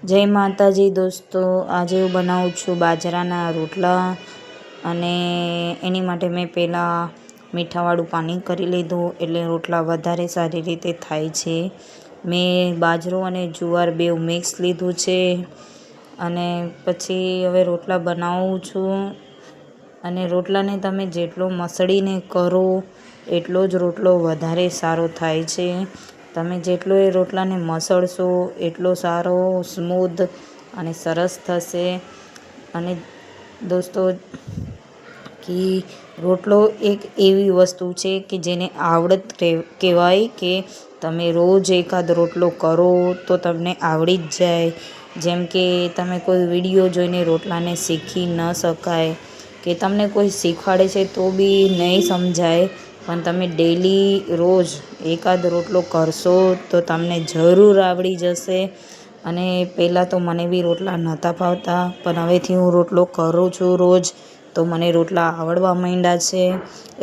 જય માતાજી દોસ્તો, આજે હું બનાવું છું બાજરાના રોટલા અને એની માટે મેં પહેલાં મીઠાવાળું પાણી કરી લીધું એટલે રોટલા વધારે સારી રીતે થાય છે. મેં બાજરો અને જુવાર બેવ મિક્સ લીધું છે અને પછી હવે રોટલા બનાવું છું. અને રોટલાને તમે જેટલો મસળીને કરો એટલો જ રોટલો વધારે સારો થાય છે. તમે જેટલો એ રોટલાને મસળશો એટલો સારો સ્મૂધ અને સરસ થશે. અને દોસ્તો કે રોટલો એક એવી વસ્તુ છે કે જેને આવડત કહેવાય કે તમે રોજ એકાદ રોટલો કરો તો તમને આવડી જ જાય. જેમ કે તમે કોઈ વિડીયો જોઈને રોટલાને શીખી ન શકાય કે તમને કોઈ શીખવાડે છે તો બી નહીં સમજાય, પણ તમે ડેલી રોજ એકાદ રોટલો કરશો તો તમને જરૂર આવડી જશે. અને પહેલાં તો મને બી રોટલા નહોતા ફાવતા, પણ હવેથી હું રોટલો કરું છું રોજ તો મને રોટલા આવડવા માંડ્યા છે.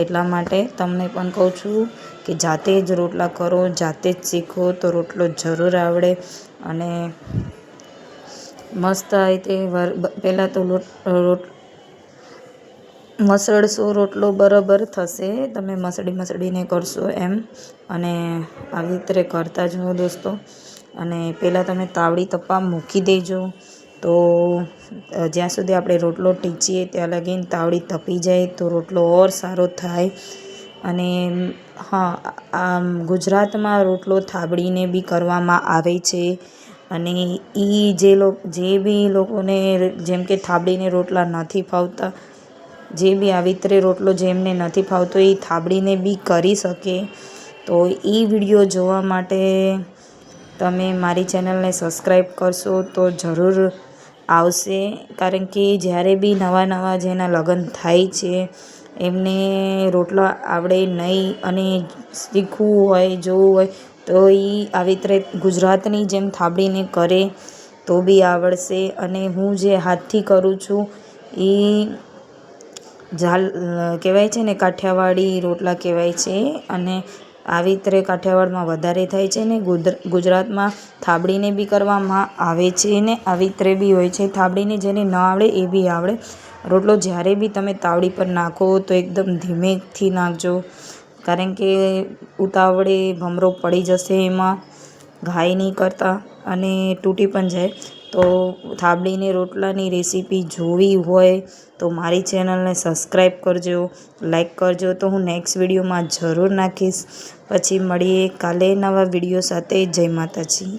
એટલા માટે તમને પણ કહું છું કે જાતે જ રોટલા કરો, જાતે જ શીખો તો રોટલો જરૂર આવડે. અને મસ્ત રીતે પહેલાં તો મસળશો રોટલો બરાબર થશે. તમે મસળીને કરશો એમ, અને આવી રીતે કરતા જુઓ દોસ્તો. અને પહેલાં તમે તાવડી તપવા મૂકી દેજો તો જ્યાં સુધી આપણે રોટલો ટીચીએ ત્યાં લગીને તાવડી તપી જાય તો રોટલો ઓર સારો થાય. અને હા, આમ ગુજરાતમાં રોટલો થાબડીને બી કરવામાં આવે છે. અને એ જે બી લોકોને જેમ કે થાબડીને રોટલા નથી ફાવતા, જે બી આવી રીતે રોટલો જેમને નથી ફાવતો એ થાબડીને બી કરી શકે. તો એ વિડીયો જોવા માટે તમે મારી ચેનલને સબસ્ક્રાઈબ કરશો તો જરૂર આવશે. કારણ કે જ્યારે બી નવા જેના લગ્ન થાય છે એમને રોટલા આવડે નહીં અને શીખવું હોય, જોવું હોય તો એ આવી રીતે ગુજરાતની જેમ થાબડીને કરે તો બી આવડશે. અને હું જે હાથથી કરું છું એ કહેવાય છે ને કાઠિયાવાડી રોટલા કહેવાય છે. અને આવી રીતે કાઠિયાવાડમાં વધારે થાય છે ને ગુજરાતમાં થાબડીને બી કરવામાં આવે છે ને આવી રીતે બી હોય છે. થાબડીને જેને ન આવડે એ બી આવડે. રોટલો જ્યારે બી તમે તાવડી પર નાખો તો એકદમ ધીમેથી નાખજો, કારણ કે ઉતાવળે ભમરો પડી જશે એમાં, ઘાય નહીં કરતા અને તૂટી પણ જાય. તો થાબડીને રોટલાની રેસીપી જોવી હોય તો મારી ચેનલને સબસ્ક્રાઈબ કરજો, લાઈક કરજો. તો હું નેક્સ્ટ વિડીયોમાં જરૂર નાખીશ. પછી મળીએ કાલે નવા વિડીયો સાથે. જય માતાજી.